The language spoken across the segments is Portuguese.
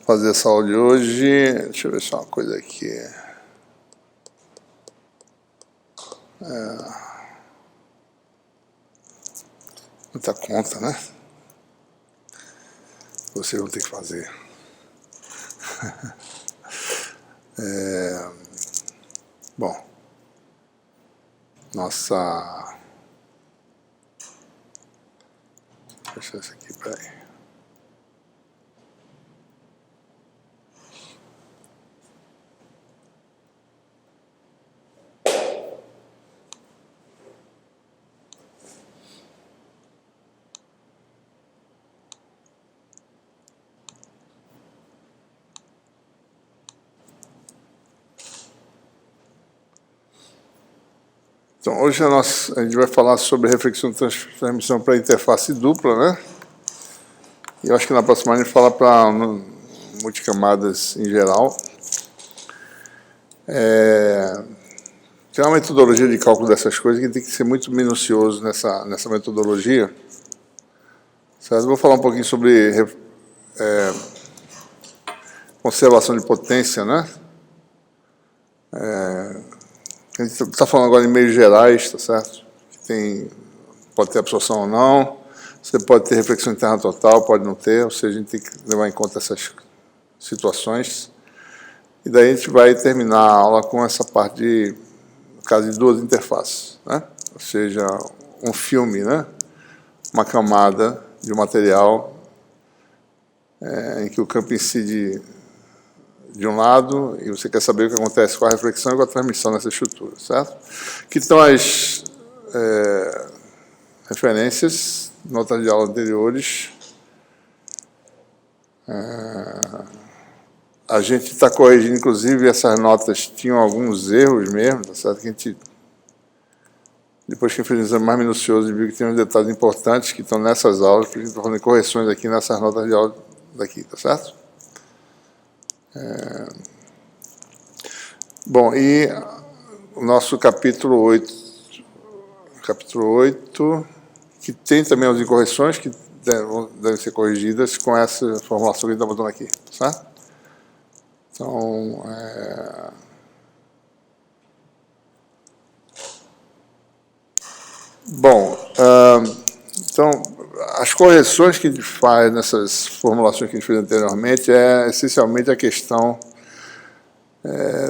fazer essa aula de hoje. Deixa eu ver só uma coisa aqui. Muita conta, né? Vocês vão ter que fazer. Bom, nossa... Deixa eu fechar isso aqui, peraí. Então, hoje a gente vai falar sobre reflexão de transmissão para interface dupla, né? E eu acho que na próxima a gente fala para multicamadas em geral. Tem uma metodologia de cálculo dessas coisas que tem que ser muito minucioso nessa metodologia. Certo? Eu vou falar um pouquinho sobre conservação de potência, né? A gente está falando agora em meios gerais, tá certo? Pode ter absorção ou não, você pode ter reflexão interna total, pode não ter, ou seja, a gente tem que levar em conta essas situações. E daí a gente vai terminar a aula com essa parte no caso de duas interfaces, né? Ou seja, um filme, né? Uma camada de um material em que o campo incide de um lado, e você quer saber o que acontece com a reflexão e com a transmissão nessa estrutura, certo? Aqui estão as referências, notas de aula anteriores. A gente está corrigindo, inclusive, essas notas tinham alguns erros mesmo, tá certo? Que a gente, depois que fez um exame mais minucioso, viu que tem uns detalhes importantes que estão nessas aulas, porque a gente está fazendo correções aqui nessas notas de aula daqui, tá certo? Bom, e o nosso capítulo 8, que tem também as incorreções que devem ser corrigidas com essa formulação que a gente está botando aqui, certo? Então, então, as correções que a gente faz nessas formulações que a gente fez anteriormente é essencialmente a questão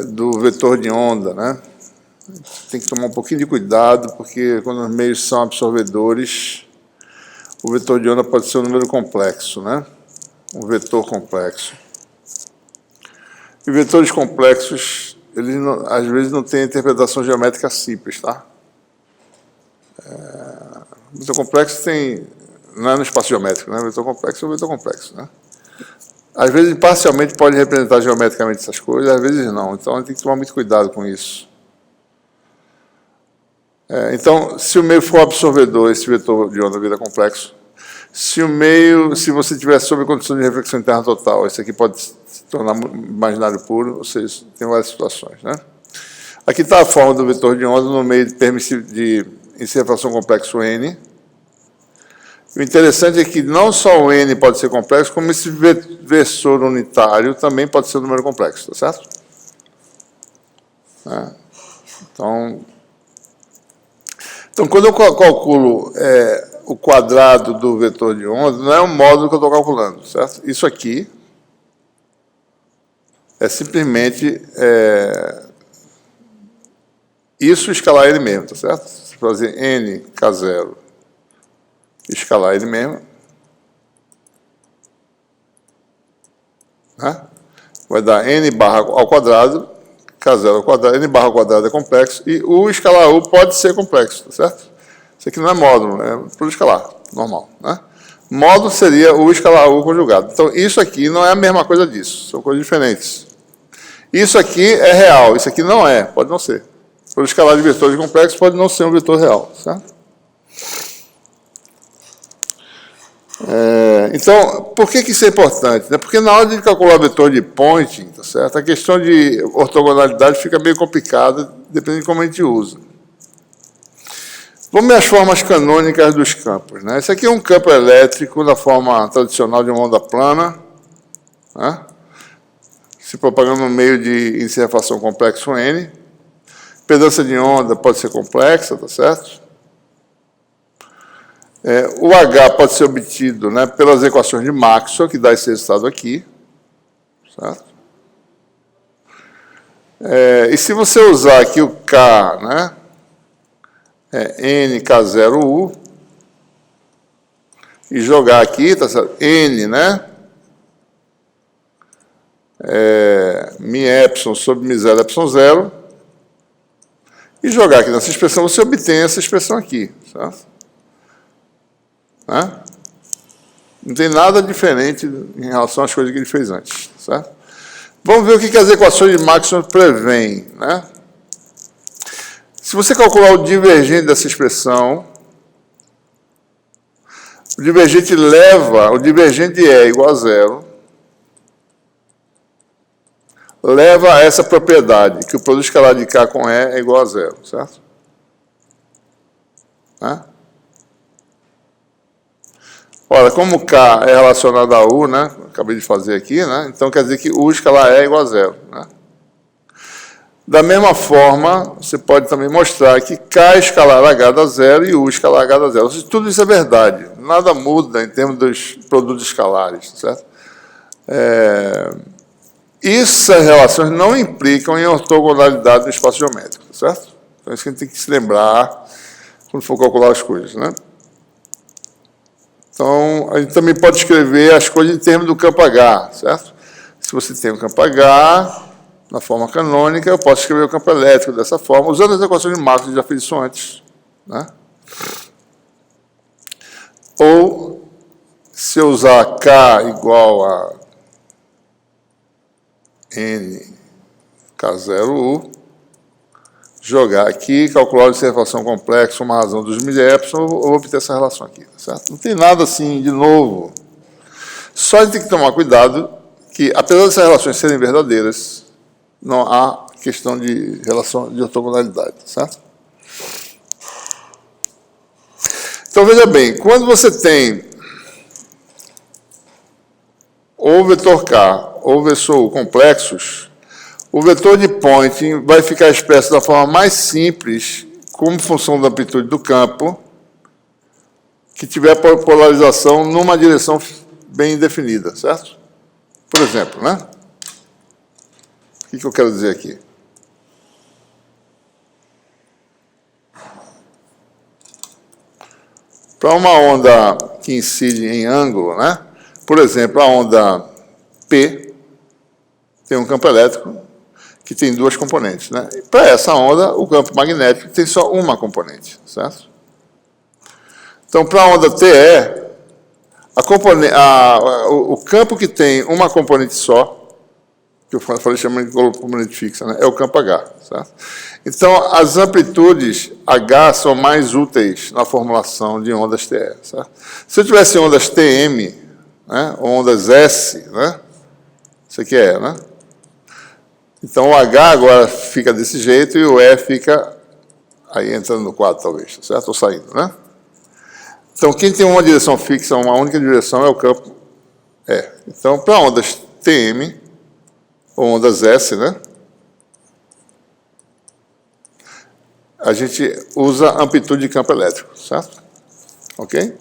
do vetor de onda, né? Tem que tomar um pouquinho de cuidado, porque quando os meios são absorvedores, o vetor de onda pode ser um número complexo, né? Um vetor complexo. E vetores complexos, eles às vezes não têm interpretação geométrica simples, tá? O vetor complexo não é no espaço geométrico, né? O vetor complexo é um vetor complexo, né? Às vezes, parcialmente, pode representar geometricamente essas coisas, às vezes não. Então, a gente tem que tomar muito cuidado com isso. Então, se o meio for absorvedor, esse vetor de onda vira complexo. Se você tiver sob condição de reflexão interna total, esse aqui pode se tornar imaginário puro, ou seja, tem várias situações, né? Aqui está a forma do vetor de onda no meio de inserção complexo N. O interessante é que não só o N pode ser complexo, como esse versor unitário também pode ser um número complexo, tá certo? Então, quando eu calculo o quadrado do vetor de onda, não é o módulo que eu estou calculando, certo? Isso aqui é simplesmente isso escalar ele mesmo, tá certo? Se fazer N K0 escalar ele mesmo, né? Vai dar N barra ao quadrado, K0 ao quadrado, N barra ao quadrado é complexo, e o escalar U pode ser complexo, tá certo? Isso aqui não é módulo, é por escalar, normal, né? Módulo seria o escalar U conjugado. Então, isso aqui não é a mesma coisa disso, são coisas diferentes. Isso aqui é real, isso aqui não é, pode não ser. Por escalar de vetores complexos, pode não ser um vetor real, certo? Então, por que isso é importante? Porque na hora de calcular vetor de Poynting, tá certo? A questão de ortogonalidade fica meio complicada, dependendo de como a gente usa. Vamos ver as formas canônicas dos campos, né? Esse aqui é um campo elétrico na forma tradicional de uma onda plana, né? se propagando no meio de índice de refração complexo N. Impedância de onda pode ser complexa, tá certo? O H pode ser obtido, né, pelas equações de Maxwell, que dá esse resultado aqui, certo? E se você usar aqui o K, né, NK0U, e jogar aqui, tá certo? N, né, mi epsilon sobre mi zero epsilon zero, e jogar aqui nessa expressão, você obtém essa expressão aqui, certo? Né? Não tem nada diferente em relação às coisas que ele fez antes, certo? Vamos ver o que as equações de Maxwell prevêem, né? Se você calcular o divergente dessa expressão, o divergente é igual a zero, leva a essa propriedade, que o produto escalar de K com E é igual a zero, certo? Né? Ora, como K é relacionado a U, né? Acabei de fazer aqui, né? Então quer dizer que U escalar E é igual a zero, né? Da mesma forma, você pode também mostrar que K escalar H dá zero e U escalar H dá zero. Tudo isso é verdade. Nada muda em termos dos produtos escalares, certo? Essas relações não implicam em ortogonalidade no espaço geométrico, certo? Então, isso que a gente tem que se lembrar quando for calcular as coisas, né? Então, a gente também pode escrever as coisas em termos do campo H, certo? Se você tem o campo H na forma canônica, eu posso escrever o campo elétrico dessa forma, usando as equações de Maxwell, já fiz isso antes, né? Ou, se eu usar K igual a N K0U, jogar aqui, calcular a observação complexa, uma razão dos milépsilon, eu vou obter essa relação aqui, certo? Não tem nada assim de novo. Só a gente tem que tomar cuidado que, apesar dessas relações serem verdadeiras, não há questão de relação de ortogonalidade, certo? Então, veja bem, quando você tem ou vetor K ou vetor U complexos, o vetor de Poynting vai ficar expresso da forma mais simples, como função da amplitude do campo, que tiver polarização numa direção bem definida, certo? Por exemplo, né? O que eu quero dizer aqui? Para uma onda que incide em ângulo, né? Por exemplo, a onda P tem um campo elétrico que tem duas componentes, né? Para essa onda, o campo magnético tem só uma componente, certo? Então, para a onda TE, o campo que tem uma componente só, que eu falei chamando de componente fixa, né? É o campo H, certo? Então, as amplitudes H são mais úteis na formulação de ondas TE, certo? Se eu tivesse ondas TM, né, ou ondas S, né, isso aqui é, né? Então, o H agora fica desse jeito e o E fica aí entrando no quadro, talvez, certo? Ou saindo, né? Então, quem tem uma direção fixa, uma única direção, é o campo E. Então, para ondas TM, ou ondas S, né? A gente usa amplitude de campo elétrico, certo? Ok?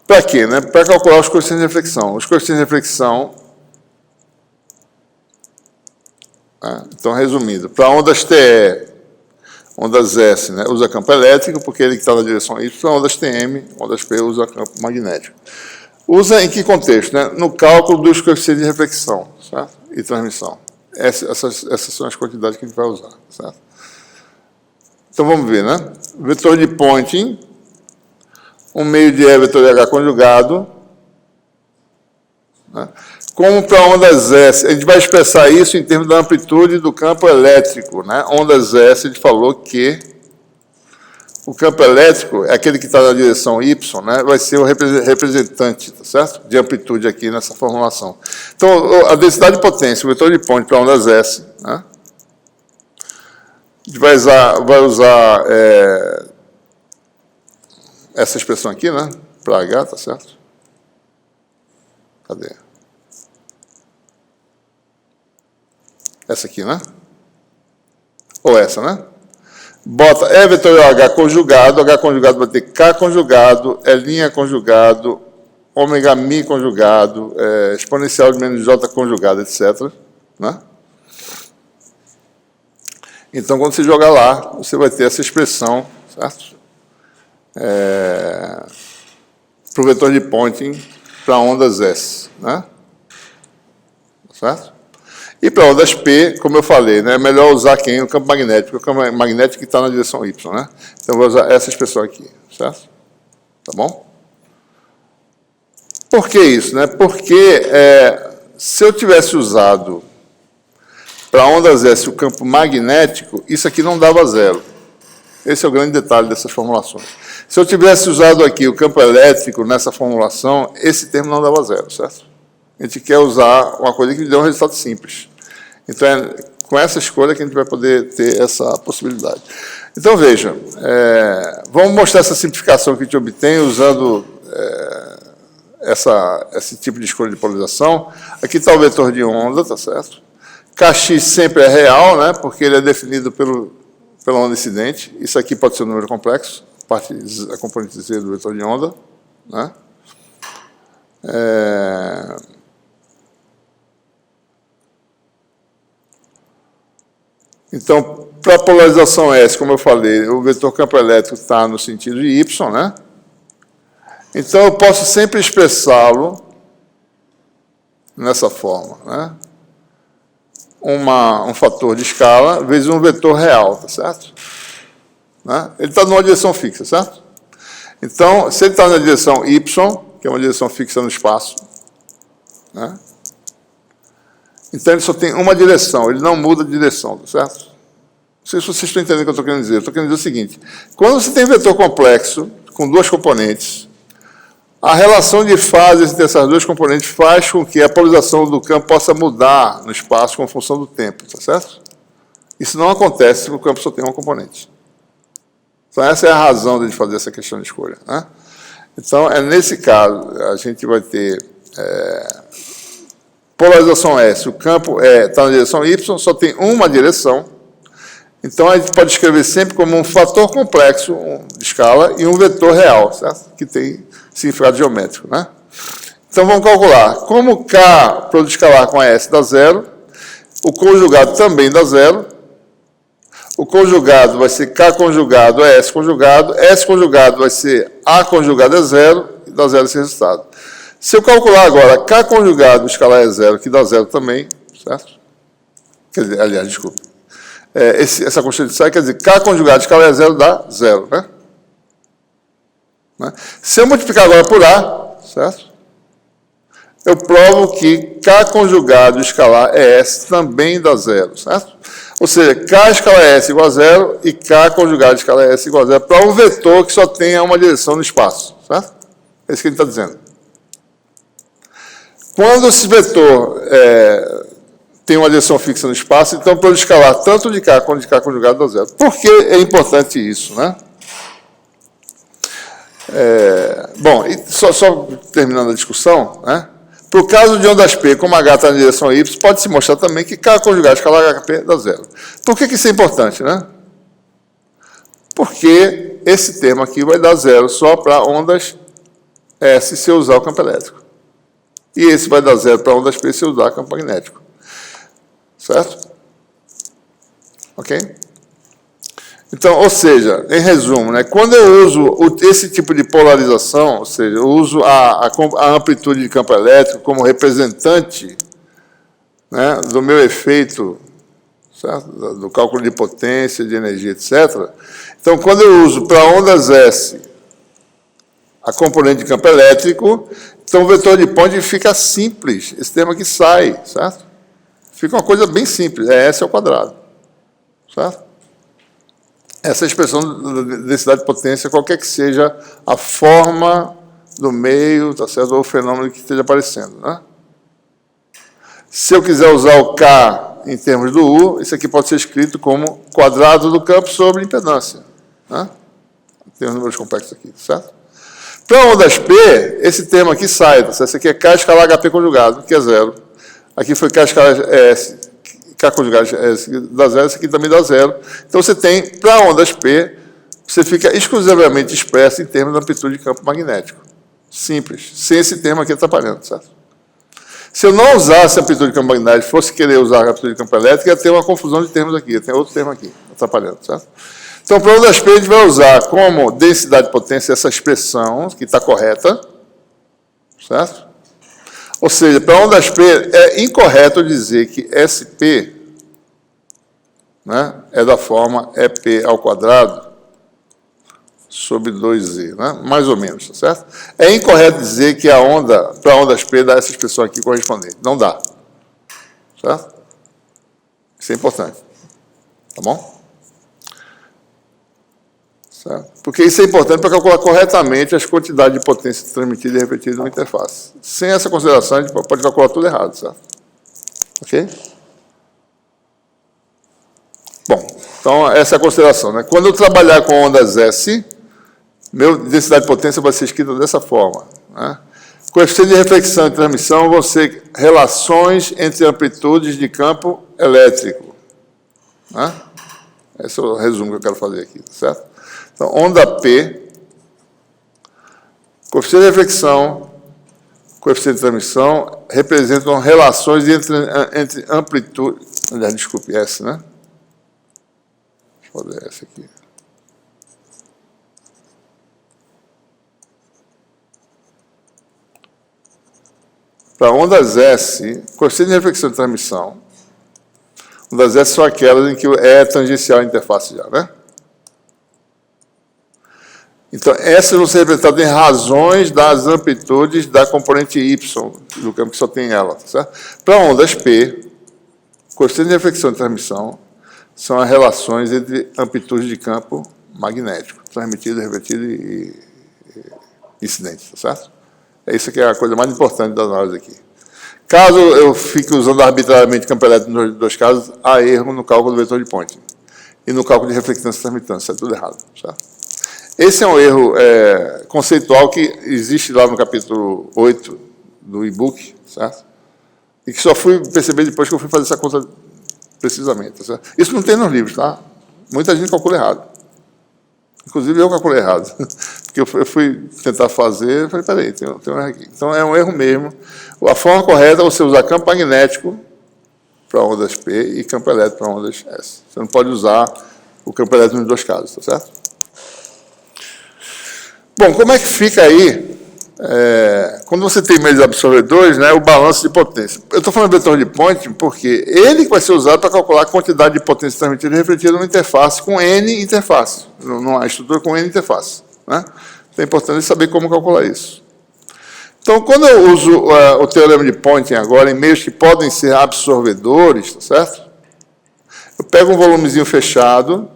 Para quê? Né? Para calcular os coeficientes de reflexão. Os coeficientes de reflexão, né? Então, resumindo, para ondas TE, ondas S, né, usa campo elétrico, porque ele está na direção Y, ondas TM, ondas P, usa campo magnético. Usa em que contexto? Né? No cálculo dos coeficientes de reflexão, certo? E transmissão. Essas são as quantidades que a gente vai usar, certo? Então, vamos ver, né? Vetor de Poynting, um meio de E, vetor de H conjugado, né? Como para ondas S, a gente vai expressar isso em termos da amplitude do campo elétrico, né? Ondas S, a gente falou que o campo elétrico é aquele que está na direção Y, né? Vai ser o representante, tá certo? De amplitude aqui nessa formulação. Então, a densidade de potência, o vetor de Poynting para ondas S, né? A gente vai usar essa expressão aqui, né? Para H, tá certo? Cadê? Essa aqui, né? Ou essa, né? Bota E vetorial H conjugado vai ter K conjugado, L' conjugado, ômega mi conjugado, exponencial de menos J conjugado, etc. Né? Então, quando você jogar lá, você vai ter essa expressão, certo? Para o vetor de Poynting para ondas S, né? Certo? E para ondas P, como eu falei, né, é melhor usar quem? O campo magnético, o campo magnético que está na direção Y, né? Então, eu vou usar essa expressão aqui, certo? Tá bom? Por que isso, né? Porque se eu tivesse usado para ondas S o campo magnético, isso aqui não dava zero. Esse é o grande detalhe dessas formulações. Se eu tivesse usado aqui o campo elétrico nessa formulação, esse termo não dava zero, certo? A gente quer usar uma coisa que dê um resultado simples. Então, com essa escolha que a gente vai poder ter essa possibilidade. Então, veja, vamos mostrar essa simplificação que a gente obtém usando esse tipo de escolha de polarização. Aqui está o vetor de onda, tá certo? Kx sempre é real, né, porque ele é definido pela onda incidente. Isso aqui pode ser um número complexo, a componente Z do vetor de onda, né? Então, para a polarização S, como eu falei, o vetor campo elétrico está no sentido de Y, né? Então, eu posso sempre expressá-lo nessa forma, né? Um fator de escala vezes um vetor real, tá certo? Né? Ele está numa direção fixa, certo? Então, se ele está na direção Y, que é uma direção fixa no espaço, né? Então, ele só tem uma direção, ele não muda de direção, tá certo? Não sei se vocês estão entendendo o que eu estou querendo dizer. Eu estou querendo dizer o seguinte: quando você tem um vetor complexo, com duas componentes, a relação de fases entre essas duas componentes faz com que a polarização do campo possa mudar no espaço com função do tempo, tá certo? Isso não acontece se o campo só tem uma componente. Então, essa é a razão de a gente fazer essa questão de escolha, né? Então, nesse caso, a gente vai ter polarização S, o campo está na direção Y, só tem uma direção. Então, a gente pode escrever sempre como um fator complexo de escala e um vetor real, certo? Que tem significado geométrico, né? Então, vamos calcular. Como K, produto escalar com a S, dá zero, o conjugado também dá zero. O conjugado vai ser K conjugado é S conjugado vai ser A conjugado é zero, e dá zero esse resultado. Se eu calcular agora K conjugado escalar é zero, que dá zero também, certo? Quer dizer, aliás, desculpa. Essa constante de sai, quer dizer, K conjugado escalar é zero dá zero, né? Se eu multiplicar agora por A, certo? Eu provo que K conjugado escalar é S também dá zero, certo? Ou seja, K escalar S igual a zero e K conjugado escalar S igual a zero para um vetor que só tenha uma direção no espaço, certo? É isso que ele está dizendo. Quando esse vetor tem uma direção fixa no espaço, então, para escalar tanto de K quanto de K conjugado dá zero. Por que é importante isso, né? Bom, e só terminando a discussão, né? Para o caso de ondas P, como H está na direção Y, pode-se mostrar também que K conjugado escalar HP dá zero. Por que isso é importante, né? Porque esse termo aqui vai dar zero só para ondas S se eu usar o campo elétrico. E esse vai dar zero para ondas P se eu usar o campo magnético. Certo? Ok? Então, ou seja, em resumo, né, quando eu uso esse tipo de polarização, ou seja, eu uso a amplitude de campo elétrico como representante, né, do meu efeito, certo? Do cálculo de potência, de energia, etc. Então, quando eu uso para ondas S a componente de campo elétrico, então o vetor de Poynting fica simples, esse termo aqui sai, certo? Fica uma coisa bem simples, S ao quadrado, certo? Essa é a expressão da densidade de potência, qualquer que seja a forma do meio, tá certo? Ou o fenômeno que esteja aparecendo, né? Se eu quiser usar o K em termos do U, isso aqui pode ser escrito como quadrado do campo sobre impedância, né? Tem os números complexos aqui, certo? Para ondas P, esse termo aqui sai, tá certo? Esse aqui é K escalar HP conjugado, que é zero. Aqui foi K escalar S, K conjugado S dá zero, esse aqui também dá zero. Então, você tem, para ondas P, você fica exclusivamente expresso em termos de amplitude de campo magnético. Simples, sem esse termo aqui atrapalhando, certo? Se eu não usasse amplitude de campo magnético, fosse querer usar a amplitude de campo elétrico, ia ter uma confusão de termos aqui, tem outro termo aqui, atrapalhando, certo? Então, para ondas P, a gente vai usar como densidade de potência essa expressão, que está correta, certo? Ou seja, para ondas P, é incorreto dizer que SP, né, é da forma EP ao quadrado sobre 2Z, né? Mais ou menos, tá certo? É incorreto dizer que a onda, para ondas P, dá essa expressão aqui correspondente. Não dá. Certo? Isso é importante. Tá bom? Certo? Porque isso é importante para calcular corretamente as quantidades de potência transmitida e repetida numa interface. Sem essa consideração, a gente pode calcular tudo errado, certo? Ok? Bom, então essa é a consideração, né? Quando eu trabalhar com ondas S, minha densidade de potência vai ser escrita dessa forma, né? Coeficiente de reflexão e transmissão vão ser relações entre amplitudes de campo elétrico, né? Esse é o resumo que eu quero fazer aqui, certo? Então, onda P, coeficiente de reflexão, coeficiente de transmissão, representam relações entre amplitude... Desculpe, S, né? Deixa eu fazer essa aqui. Para ondas S, coeficiente de reflexão e transmissão, ondas S são aquelas em que é tangencial à interface já, né? Então, essas vão ser representadas em razões das amplitudes da componente Y, do campo que só tem ela, tá certo? Para ondas P, coeficiente de reflexão e transmissão são as relações entre amplitudes de campo magnético, transmitido, refletido e incidente, tá certo? É isso que é a coisa mais importante da análise aqui. Caso eu fique usando arbitrariamente campo elétrico nos dois casos, há erro no cálculo do vetor de Poynting e no cálculo de reflectância e transmitância, é tudo errado, certo? Esse é um erro conceitual que existe lá no capítulo 8 do e-book, certo? E que só fui perceber depois que eu fui fazer essa conta precisamente, certo? Isso não tem nos livros, tá? Muita gente calcula errado. Inclusive eu calculei errado. Porque eu fui tentar fazer e falei, peraí, tem um erro aqui. Então é um erro mesmo. A forma correta é você usar campo magnético para ondas P e campo elétrico para ondas S. Você não pode usar o campo elétrico nos dois casos, tá certo? Bom, como é que fica aí, quando você tem meios absorvedores, né, o balanço de potência? Eu estou falando do vetor de Poynting porque ele vai ser usado para calcular a quantidade de potência transmitida e refletida numa interface com N interfaces, numa estrutura com N interfaces, né? Então é importante saber como calcular isso. Então, quando eu uso o teorema de Poynting agora em meios que podem ser absorvedores, tá certo? Eu pego um volumezinho fechado,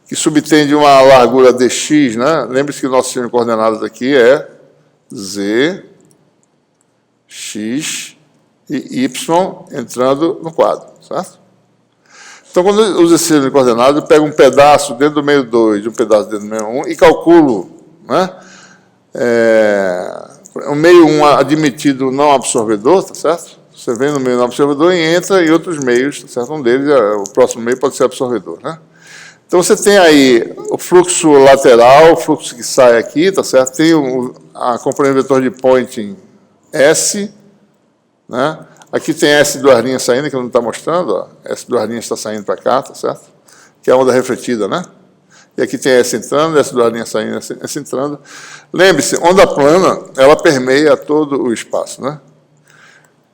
que subtende uma largura dx, né? Lembre-se que o nosso sistema de coordenadas aqui é z, x e y entrando no quadro, certo? Então, quando eu uso esse sistema de coordenadas, eu pego um pedaço dentro do meio 2 e um pedaço dentro do meio 1 e calculo, né? O meio 1 admitido não absorvedor, tá certo? Você vem no meio não absorvedor e entra em outros meios, tá certo? Um deles, o próximo meio pode ser absorvedor, né? Então, você tem aí o fluxo lateral, o fluxo que sai aqui, tá certo? Tem a componente vetor de Poynting S, né? Aqui tem S duas linhas saindo, que não está mostrando, ó. S duas linhas está saindo para cá, tá certo? Que é a onda refletida, né? E aqui tem S entrando, S duas linhas saindo, S entrando. Lembre-se, onda plana, ela permeia todo o espaço, né?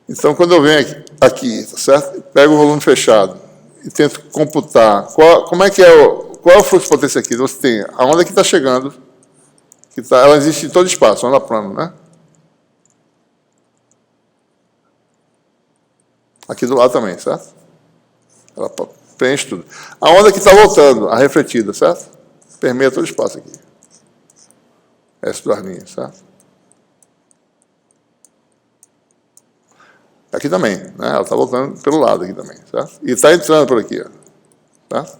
Então, quando eu venho aqui, tá certo? Pego o volume fechado e tento computar qual é o fluxo de potência aqui. Você tem a onda que está chegando, ela existe em todo espaço, onda plana, né? Aqui do lado também, certo? Ela preenche tudo. A onda que está voltando, a refletida, certo? Permeia todo o espaço aqui. S duas linhas, certo? Aqui também, né? Ela está voltando pelo lado aqui também, certo? E está entrando por aqui, ó, certo?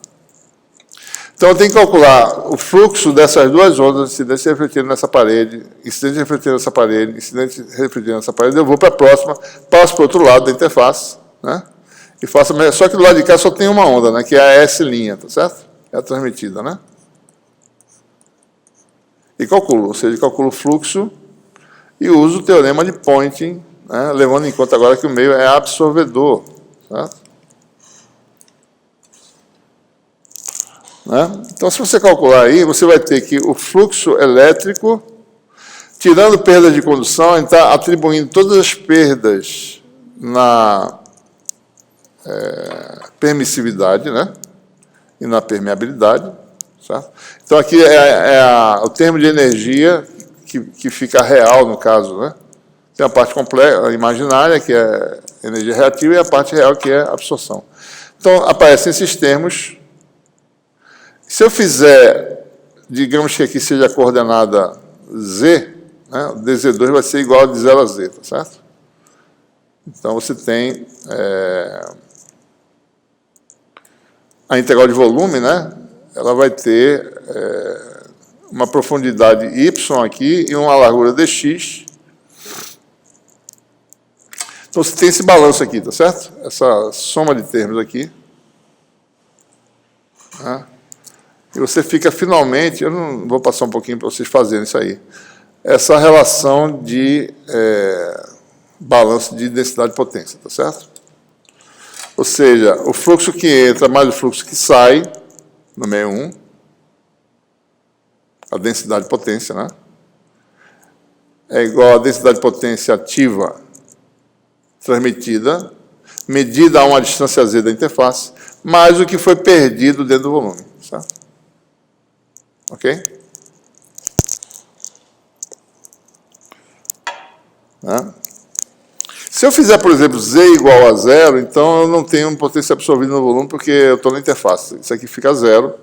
Então, eu tenho que calcular o fluxo dessas duas ondas, incidente refletindo nessa parede, incidente refletindo nessa parede, incidente refletindo nessa parede, eu vou para a próxima, passo para o outro lado da interface, né? e faço... Só que do lado de cá só tem uma onda, né? Que é a S', tá certo? É a transmitida, né? E calculo, ou seja, calculo o fluxo e uso o teorema de Poynting, né? Levando em conta agora que o meio é absorvedor, certo? Né? Então, se você calcular aí, você vai ter que o fluxo elétrico, tirando perda de condução, ele está atribuindo todas as perdas na permissividade, né? E na permeabilidade. Certo? Então, aqui o termo de energia que fica real, no caso. Né? Tem a parte complexa, imaginária, que é energia reativa, e a parte real, que é absorção. Então, aparecem esses termos. Se eu fizer, digamos que aqui seja a coordenada Z, né, o dz2 vai ser igual de 0 a z, tá certo? Então, você tem a integral de volume, né? Ela vai ter uma profundidade y aqui e uma largura dx. Então, você tem esse balanço aqui, tá certo? Essa soma de termos aqui. Né? E você fica finalmente, eu não vou passar um pouquinho para vocês fazerem isso aí, essa relação de balanço de densidade e potência, tá certo? Ou seja, o fluxo que entra mais o fluxo que sai, no meio 1, a densidade de potência, né? É igual a densidade de potência ativa transmitida, medida a uma distância z da interface, mais o que foi perdido dentro do volume, certo? Ok? Né? Se eu fizer, por exemplo, z igual a 0, então eu não tenho potência absorvida no volume, porque eu estou na interface. Isso aqui fica 0.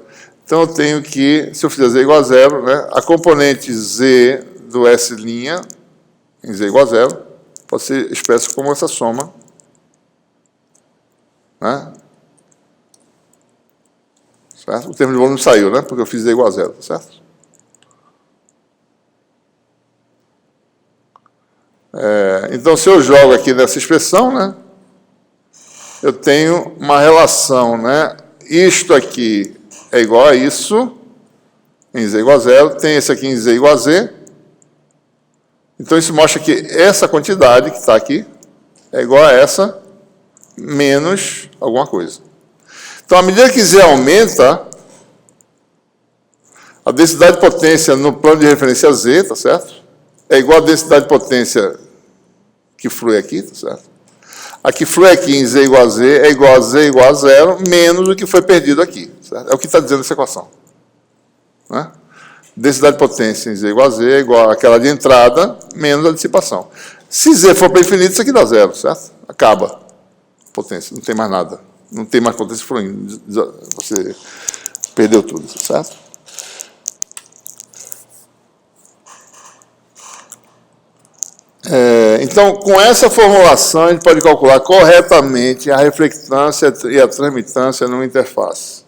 Então eu tenho que, se eu fizer z igual a 0, né, a componente z do S' em z igual a 0 pode ser expressa como essa soma. Né? Certo? O termo de volume saiu, né? Porque eu fiz z igual a 0, certo? Então, se eu jogo aqui nessa expressão, né? Eu tenho uma relação, né? Isto aqui é igual a isso, em z igual a 0, tem esse aqui em z igual a z. Então, isso mostra que essa quantidade que está aqui é igual a essa, menos alguma coisa. Então, à medida que z aumenta, a densidade de potência no plano de referência z, tá certo? É igual a densidade de potência que flui aqui, tá certo? A que flui aqui em z igual a z é igual a z igual a 0, menos o que foi perdido aqui. Certo? É o que está dizendo essa equação. Né? Densidade de potência em z igual a z é igual àquela de entrada, menos a dissipação. Se z for para infinito, isso aqui dá 0, certo? Acaba a potência, não tem mais nada. Não tem mais potência fluindo. Você perdeu tudo, certo? Então, com essa formulação, a gente pode calcular corretamente a reflectância e a transmitância numa interface.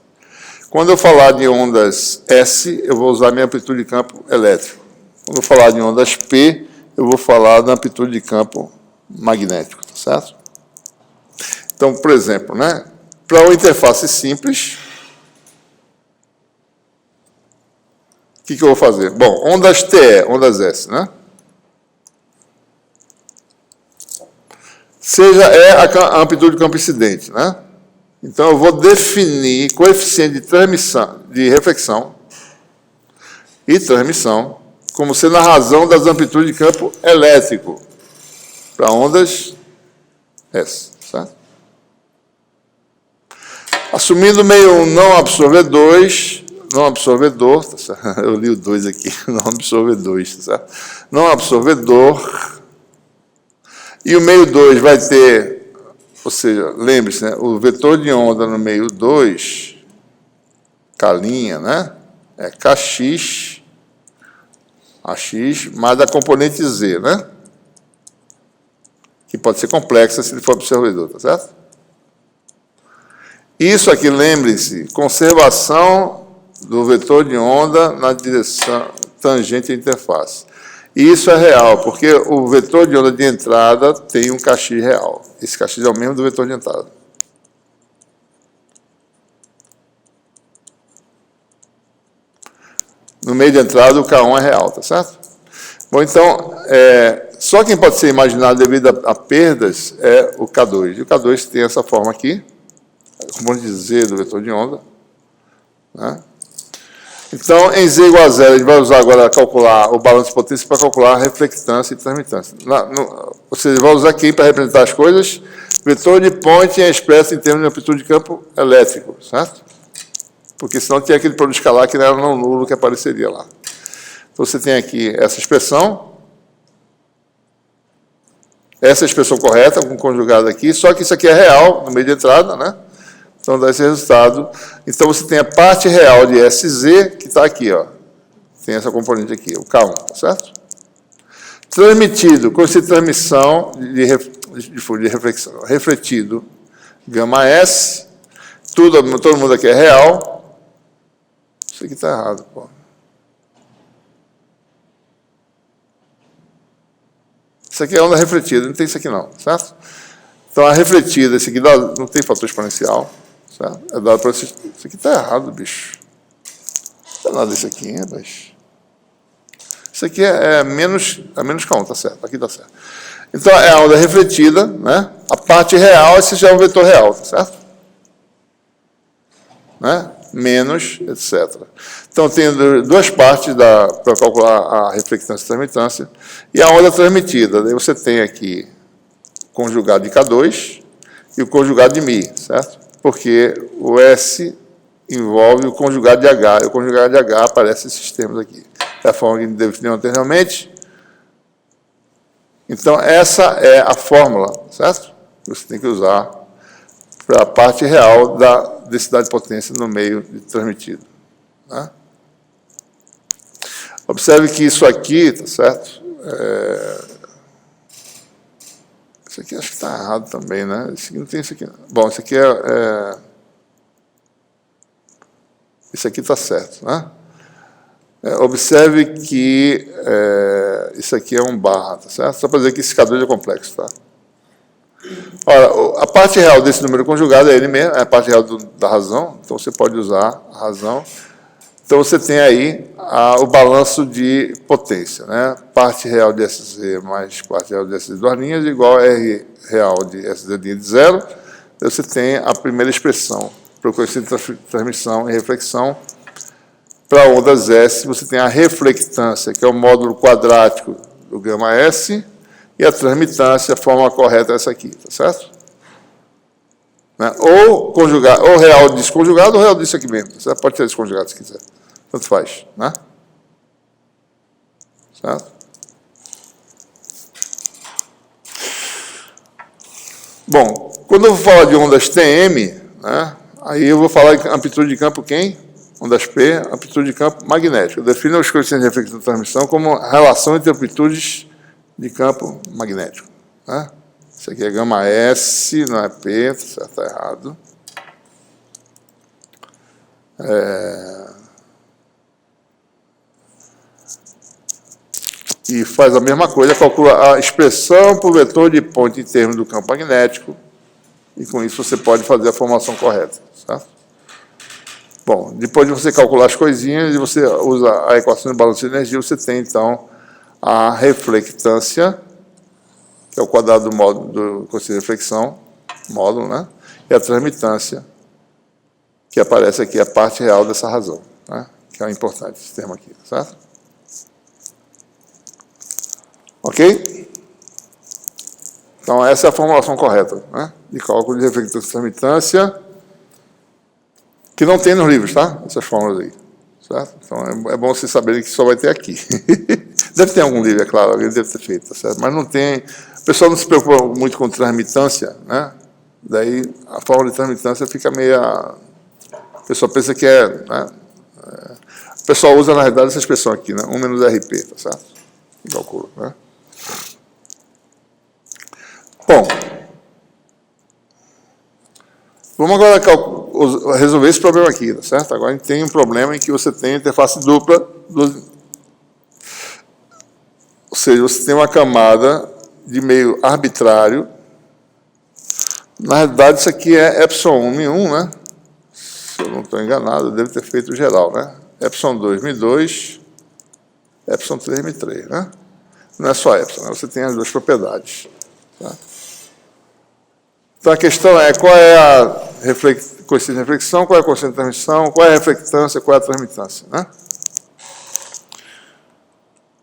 Quando eu falar de ondas S, eu vou usar minha amplitude de campo elétrico. Quando eu falar de ondas P, eu vou falar da amplitude de campo magnético, tá certo? Então, por exemplo, né, para uma interface simples, o que eu vou fazer? Bom, ondas TE, ondas S, né? A amplitude de campo incidente, né? Então, eu vou definir coeficiente de transmissão, de reflexão e transmissão como sendo a razão das amplitudes de campo elétrico para ondas S, certo? Assumindo meio 1 não absorvedor, tá certo? Eu li o 2 aqui, não absorvedor, tá certo? Não absorvedor. E o meio 2 vai ter, ou seja, lembre-se, né, o vetor de onda no meio 2, K', né, é Kx, AX, mais a componente Z, né, que pode ser complexa se ele for absorvedor, tá certo? Isso aqui, lembre-se, conservação do vetor de onda na direção tangente à interface. Isso é real, porque o vetor de onda de entrada tem um Kx real. Esse Kx é o mesmo do vetor de entrada. meio de entrada o K1 é real, tá certo? Bom, então, só quem pode ser imaginado devido a perdas é o K2. E o K2 tem essa forma aqui, componente de Z do vetor de onda. Né? Então, em Z igual a zero, a gente vai usar agora calcular o balanço de potência para calcular a reflectância e transmitância. Ou seja, vai usar aqui para representar as coisas. Vetor de Point é expresso em termos de amplitude de campo elétrico, certo? Porque senão tinha aquele produto escalar que era não nulo que apareceria lá. Então, você tem aqui essa expressão correta, com conjugado aqui, só que isso aqui é real, no meio de entrada, né? Então, dá esse resultado. Então, você tem a parte real de SZ, que está aqui, ó. Tem essa componente aqui, o K1, tá certo? Transmitido, com essa transmissão de reflexão, refletido, gama S, todo mundo aqui é real. Isso aqui está errado, pô. Isso aqui é onda refletida, não tem isso aqui não, certo? Então, a refletida, esse aqui não tem fator exponencial, certo? É dado para isso aqui está errado, bicho. Não tem nada disso aqui, hein, bicho? Isso aqui é menos K1, tá certo, aqui está certo. Então, é a onda refletida, né? A parte real, esse já é um vetor real, tá certo? Né? Menos, etc. Então, tem duas partes para calcular a reflectância e transmitância. E a onda transmitida, daí você tem aqui o conjugado de K2 e o conjugado de Mi, certo? Porque o S envolve o conjugado de H, e o conjugado de H aparece esses termos aqui. É a forma que a gente definiu anteriormente. Então, essa é a fórmula, certo? Que você tem que usar para a parte real da densidade de potência no meio de transmitido. Né? Observe que isso aqui, tá certo? Isso aqui acho que está errado também, né? Isso aqui não tem isso aqui. Bom, isso aqui isso aqui está certo, né? Observe que isso aqui é um barra, tá certo? Só para dizer que esse K2 é complexo, tá? Ora, a parte real desse número conjugado é ele mesmo, é a parte real da razão, então você pode usar a razão. Então você tem aí o balanço de potência, né? Parte real de SZ mais parte real de SZ duas linhas igual a R real de SZ de zero. Você tem a primeira expressão para o coeficiente de transmissão e reflexão. Para ondas S, você tem a reflectância, que é o módulo quadrático do gama S, e a transmitância, a forma correta é essa aqui, tá certo? Né? Ou real desconjugado, ou real disso aqui mesmo. Você pode ter desconjugado se quiser. Tanto faz, né? Certo? Bom, quando eu vou falar de ondas TM, né, aí eu vou falar de amplitude de campo quem? Ondas P, amplitude de campo magnético. Eu defino os coeficientes de reflexão de transmissão como relação entre amplitudes de campo magnético. Né? Isso aqui é gama S, não é P, está errado. E faz a mesma coisa, calcula a expressão por vetor de Point em termos do campo magnético, e com isso você pode fazer a formação correta, certo? Bom, depois de você calcular as coisinhas, e você usa a equação de balanço de energia, você tem, então, a reflectância, que é o quadrado do módulo do coeficiente de reflexão, módulo, né? E a transmitância, que aparece aqui, a parte real dessa razão, né? Que é importante, esse termo aqui, certo? Ok? Então, essa é a formulação correta, né? De cálculo de reflectância e transmitância, que não tem nos livros, tá? Essas fórmulas aí, certo? Então, é bom vocês saberem que só vai ter aqui. Deve ter algum livro, é claro, alguém deve ter feito, tá certo? Mas não tem... O pessoal não se preocupa muito com transmitância, né? Daí, a fórmula de transmitância fica meio... O pessoal pensa que né? O pessoal usa, na realidade, essa expressão aqui, né? 1 menos RP, tá certo? E calcula, né? Bom, vamos agora resolver esse problema aqui, tá certo? Agora a gente tem um problema em que você tem interface dupla, ou seja, você tem uma camada de meio arbitrário. Na realidade, isso aqui é Epsilon 1 em 1, né? Se eu não estou enganado, eu devo ter feito geral, né? Epsilon 2 em 2, Epsilon 3, M3, né? Não é só epsilon, né? Você tem as duas propriedades. Tá? Então, a questão é qual é a coeficiente de reflexão, qual é a coeficiente de transmissão, qual é a reflectância, qual é a transmitância, né?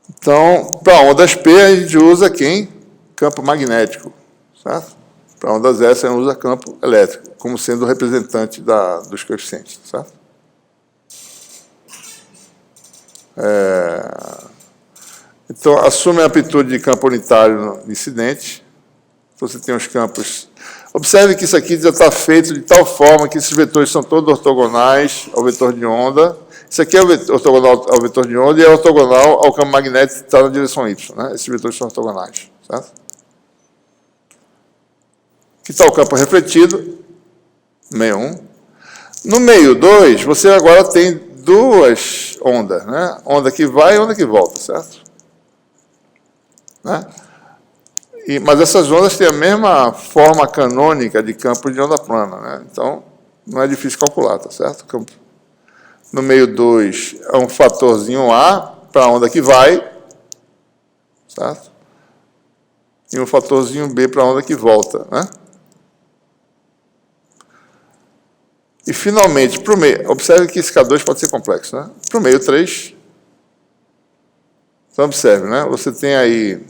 Então, para ondas P, a gente usa quem? Campo magnético, certo? Para ondas S, a gente usa campo elétrico, como sendo o representante dos coeficientes, certo? Então, assume a amplitude de campo unitário no incidente. Então, você tem os campos. Observe que isso aqui já está feito de tal forma que esses vetores são todos ortogonais ao vetor de onda. Isso aqui é ortogonal ao vetor de onda e é ortogonal ao campo magnético que está na direção Y. Né? Esses vetores são ortogonais. Certo? Aqui está o campo refletido, meio 1. No meio 2, você agora tem duas ondas. Né? Onda que vai e onda que volta. Certo? Né? Mas essas ondas têm a mesma forma canônica de campo de onda plana. Né? Então, não é difícil calcular, tá certo? No meio 2 é um fatorzinho A para a onda que vai, certo? E um fatorzinho B para a onda que volta. Né? E, finalmente, para o meio... Observe que esse K2 pode ser complexo. Né? Para o meio 3... Então, observe, né? Você tem aí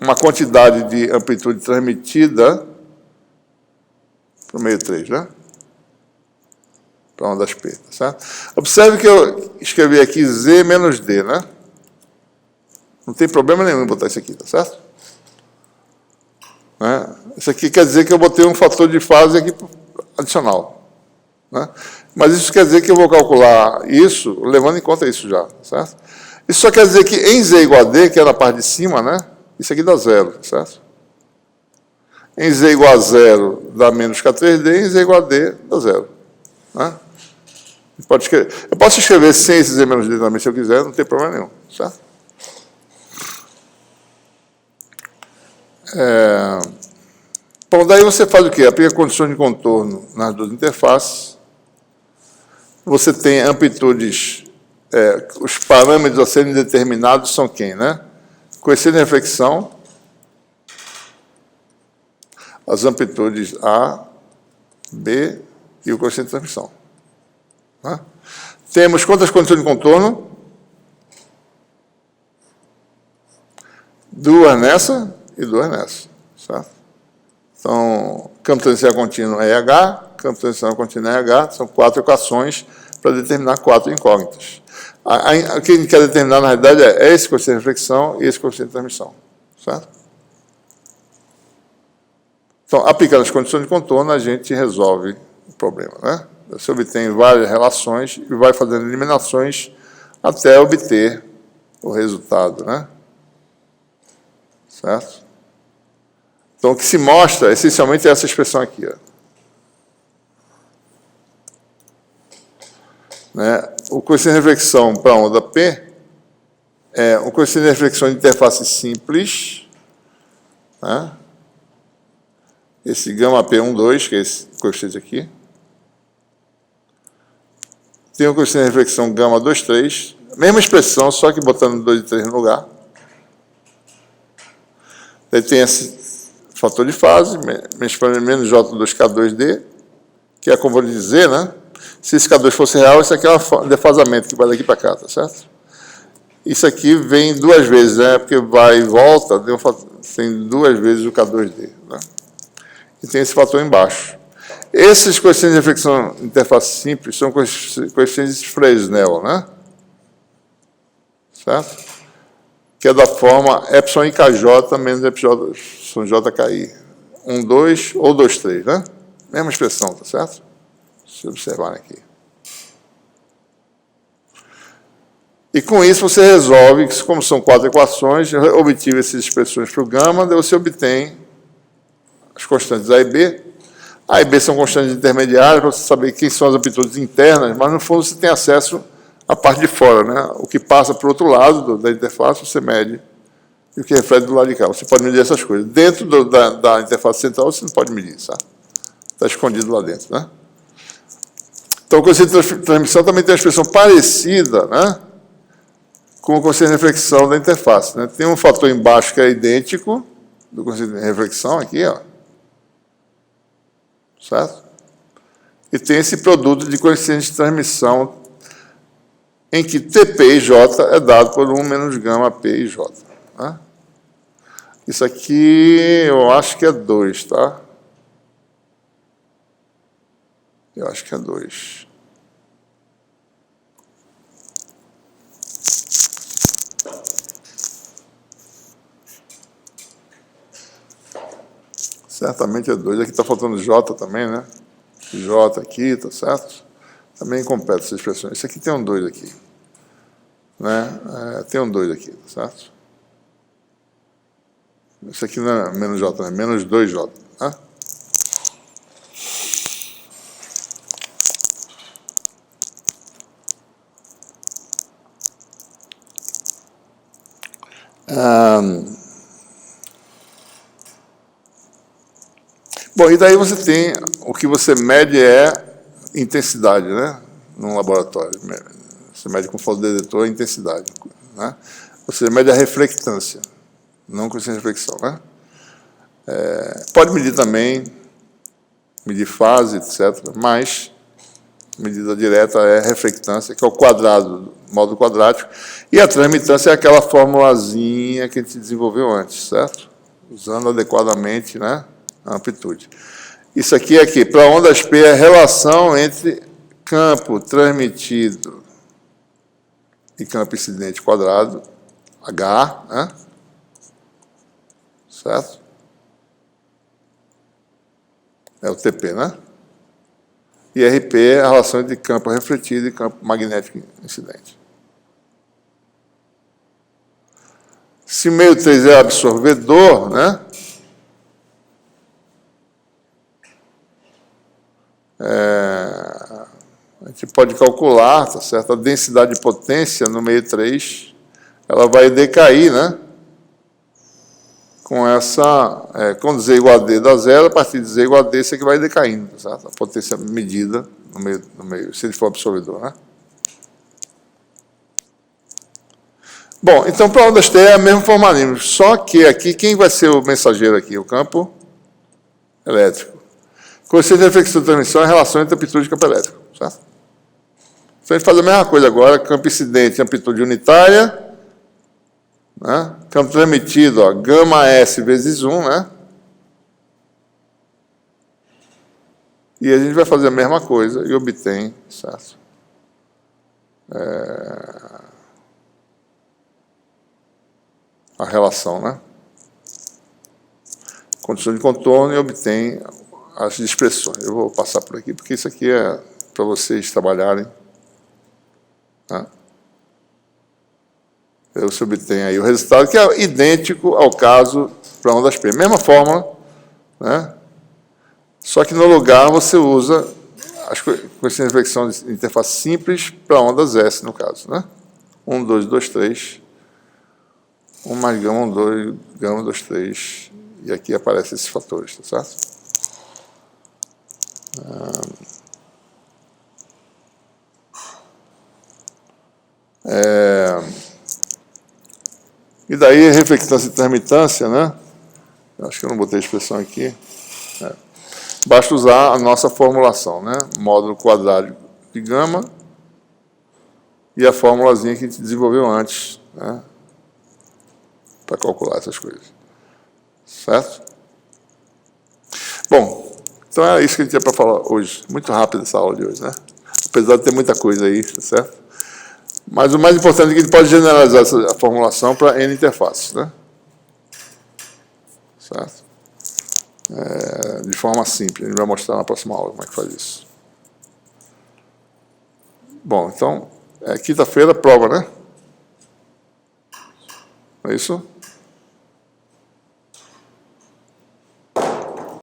uma quantidade de amplitude transmitida para o meio 3, né? Para ondas P, tá certo? Observe que eu escrevi aqui Z menos D, né? Não tem problema nenhum em botar isso aqui, tá certo? Né? Isso aqui quer dizer que eu botei um fator de fase aqui adicional. Né? Mas isso quer dizer que eu vou calcular isso levando em conta isso já, tá certo? Isso só quer dizer que em Z igual a D, que é na parte de cima, né? Isso aqui dá zero, certo? Em Z igual a zero dá menos K3D, em Z igual a D dá zero. Né? Eu posso escrever sem esse Z menos D também, se eu quiser, não tem problema nenhum, certo? Bom, daí você faz o quê? Aplica condições de contorno nas duas interfaces. Você tem amplitudes, os parâmetros a serem determinados são quem, né? Coeficiente de reflexão, as amplitudes A, B e o coeficiente de transmissão. Né? Temos quantas condições de contorno? Duas nessa e duas nessa. Certo? Então, campo tangencial contínuo é EH, campo tangencial contínuo é EH, são 4 equações para determinar 4 incógnitas. O que a gente quer determinar, na realidade, é esse coeficiente de reflexão e esse coeficiente de transmissão. Certo? Então, aplicando as condições de contorno, a gente resolve o problema. Né? Você obtém várias relações e vai fazendo eliminações até obter o resultado. Né? Certo? Então, o que se mostra, essencialmente, é essa expressão aqui. Ó. Né? O coeficiente de reflexão para a onda P é o coeficiente de reflexão de interface simples, né? Esse gama P12, que é esse coeficiente aqui. Tem o coeficiente de reflexão gama 23, mesma expressão, só que botando 2 e 3 no lugar. Daí tem esse fator de fase, menos J2K2D, que é a componente de Z, né? Se esse K2 fosse real, isso aqui é um defasamento que vai daqui para cá, tá certo? Isso aqui vem duas vezes, né? Porque vai e volta, tem duas vezes o K2D, né? E tem esse fator embaixo. Esses coeficientes de reflexão de interface simples são coeficientes de Fresnel, né? Certo? Que é da forma epsilon IKJ menos epsilon JKI. 1, 2 ou 2, 3, né? Mesma expressão, tá certo? Se observarem aqui. E com isso você resolve, como são 4 equações, obtive essas expressões para o gama, daí você obtém as constantes A e B. A e B são constantes intermediárias, para você saber quem são as amplitudes internas, mas no fundo você tem acesso à parte de fora, né? O que passa para o outro lado da interface, você mede, e o que reflete do lado de cá. Você pode medir essas coisas. Dentro da interface central, você não pode medir, sabe? Está escondido lá dentro, né? Então, o coeficiente de transmissão também tem uma expressão parecida, né? com o coeficiente de reflexão da interface, né? Tem um fator embaixo que é idêntico do coeficiente de reflexão aqui, ó. Certo? E tem esse produto de coeficiente de transmissão em que TP e J é dado por 1 menos gama P e J. Tá? Isso aqui eu acho que é 2, tá? Eu acho que é 2. Certamente é 2. Aqui está faltando J também, né? J aqui, tá certo? Também completa essa expressão. Isso aqui tem um 2 aqui. Né? Tem um 2 aqui, tá certo? Isso aqui não é menos J, né? Menos 2J. Tá? Bom, e daí você tem, o que você mede é intensidade, né? Num laboratório. Você mede com fotodetetor a intensidade. Né? Você mede a reflectância, não com essa reflexão, né? Pode medir também, medir fase, etc., mas medida direta é reflectância, que é o quadrado, módulo quadrático, e a transmitância é aquela formulazinha que a gente desenvolveu antes, certo? Usando adequadamente, né, a amplitude. Isso aqui é aqui, para ondas P, é a relação entre campo transmitido e campo incidente quadrado, H, né? Certo? É o TP, né? E RP é a relação entre campo refletido e campo magnético incidente. Se meio 3 é absorvedor, né? A gente pode calcular, tá certo? A densidade de potência no meio 3, ela vai decair, né? Com essa, quando Z igual a D dá zero, a partir de Z igual a D, isso aqui vai decaindo, tá certo? A potência medida no meio, se ele for absorvedor, né? Bom, então para ondas T é o mesmo formalismo, só que aqui, quem vai ser o mensageiro aqui? O campo elétrico. Coeficiente de reflexão de transmissão é a relação entre amplitude e campo elétrico, certo? Então a gente faz a mesma coisa agora, campo incidente, amplitude unitária, né? Campo transmitido, ó, gama S vezes 1, né? E a gente vai fazer a mesma coisa e obtém, certo? A relação, né? Condição de contorno e obtém as expressões. Eu vou passar por aqui, porque isso aqui é para vocês trabalharem. Né? Você obtém aí o resultado, que é idêntico ao caso para ondas P. Mesma fórmula, né? Só que no lugar você usa as coeficientes de reflexão de interface simples para ondas S, no caso. Né? 1, 2, 2, 3. 1 mais gama, 1, 2, gama, 2, 3. E aqui aparecem esses fatores, tá certo? E daí, reflectância e transmitância, né? Acho que eu não botei a expressão aqui. Basta usar a nossa formulação, né? Módulo quadrático de gama e a formulazinha que a gente desenvolveu antes, né? Para calcular essas coisas. Certo? Bom, então é isso que a gente tinha para falar hoje. Muito rápido essa aula de hoje, né? Apesar de ter muita coisa aí, tá certo? Mas o mais importante é que a gente pode generalizar essa formulação para N interfaces, né? Certo? De forma simples. A gente vai mostrar na próxima aula como é que faz isso. Bom, então, quinta-feira, prova, né? É isso?